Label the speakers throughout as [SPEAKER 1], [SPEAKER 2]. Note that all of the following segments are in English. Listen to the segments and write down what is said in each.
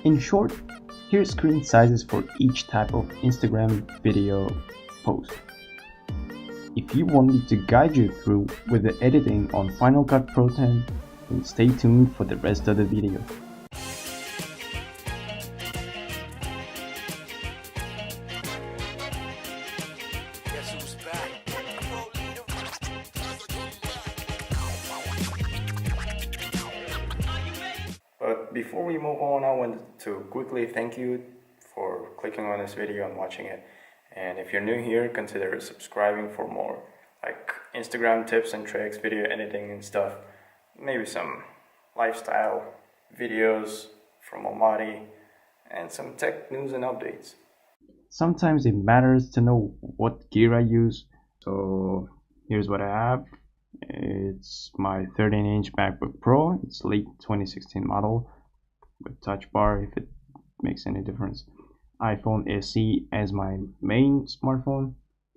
[SPEAKER 1] In short, here's screen sizes for each type of Instagram video post. If you want me to guide you through with the editing on Final Cut Pro 10, then stay tuned for the rest of the video.
[SPEAKER 2] But before we move on, I wanted to quickly thank you for clicking on this video and watching it. And if you're new here, consider subscribing for more like Instagram tips and tricks, video editing and stuff. Maybe some lifestyle videos from Almaty and some tech news and updates.
[SPEAKER 1] Sometimes it matters to know what gear I use. So here's what I have. It's my 13-inch MacBook Pro. It's late 2016 model with touch bar if it makes any difference. iPhone SE as my main smartphone.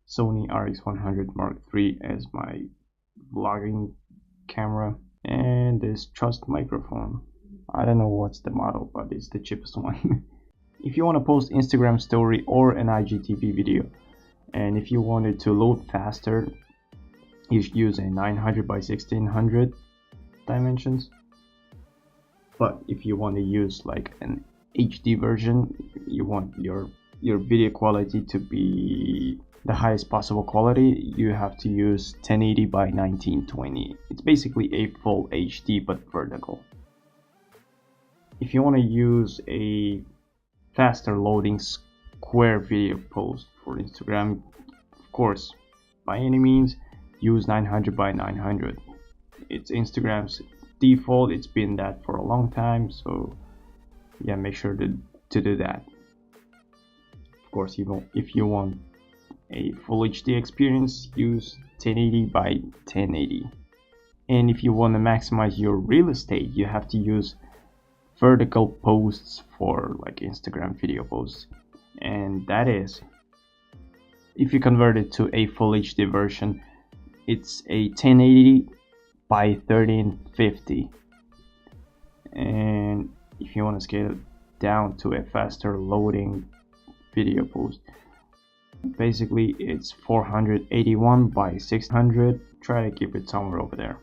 [SPEAKER 1] Sony RX100 Mark III as my vlogging camera. And this Trust microphone. I don't know what's the model, but it's the cheapest one. If you want to post Instagram story or an IGTV video, and if you want it to load faster, you should use a 900 by 1600 dimensions. But if you want to use like an HD version, you want your video quality to be the highest possible quality, you have to use 1080 by 1920. It's basically a full HD but vertical. If you want to use a faster loading square video post for Instagram, of course, by any means, use 900 by 900. It's Instagram's default. It's been that for a long time, so yeah, make sure to do that. Of course, if you want a full HD experience, use 1080 by 1080. And if you want to maximize your real estate, you have to use vertical posts for like Instagram video posts. And that is, if you convert it to a full HD version, it's a 1080 by 1350. And if you want to scale it down to a faster loading video post, basically it's 481 by 600. Try to keep it somewhere over there.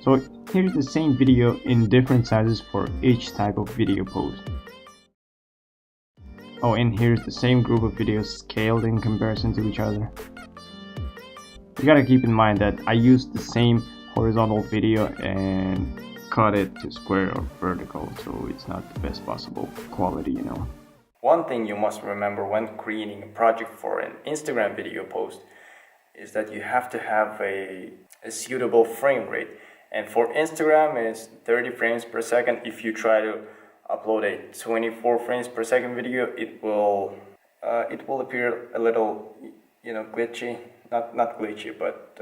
[SPEAKER 1] So here's the same video in different sizes for each type of video post. Oh, and here's the same group of videos scaled in comparison to each other. You gotta keep in mind that I used the same horizontal video and cut it to square or vertical, so it's not the best possible quality, you know.
[SPEAKER 2] One thing you must remember when creating a project for an Instagram video post is that you have to have a suitable frame rate. And for Instagram, it's 30 frames per second. If you try to upload a 24 frames per second video, it will appear a little, glitchy. Not glitchy, but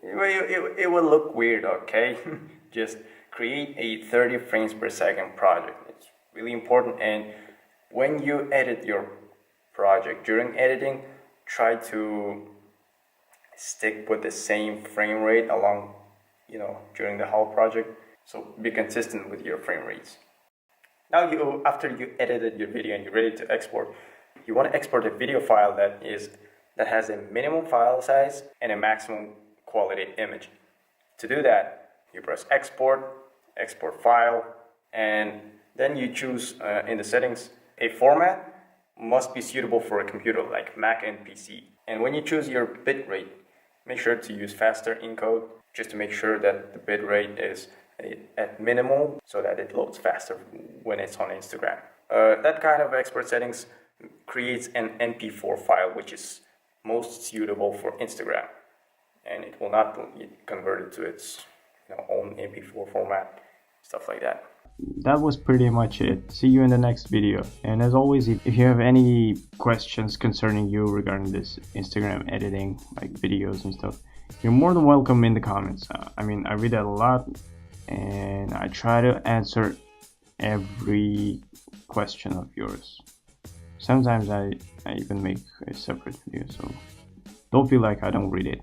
[SPEAKER 2] it will look weird. Okay, just create a 30 frames per second project. It's really important. And when you edit your project, during editing, try to stick with the same frame rate along, during the whole project. So be consistent with your frame rates. Now after you edited your video and you're ready to export, you want to export a video file that has a minimum file size and a maximum quality image. To do that, you press export file, and then you choose in the settings, a format must be suitable for a computer like Mac and PC. And when you choose your bitrate, make sure to use faster encode, just to make sure that the bitrate is at minimal so that it loads faster when it's on Instagram. That kind of export settings creates an MP4 file, which is most suitable for Instagram, and it will not get converted to its own MP4 format, stuff like that.
[SPEAKER 1] That was pretty much it. See you in the next video. And as always, if you have any questions concerning you regarding this Instagram editing, like videos and stuff, you're more than welcome in the comments. I read that a lot, and I try to answer every question of yours. Sometimes I even make a separate video, so don't feel like I don't read it.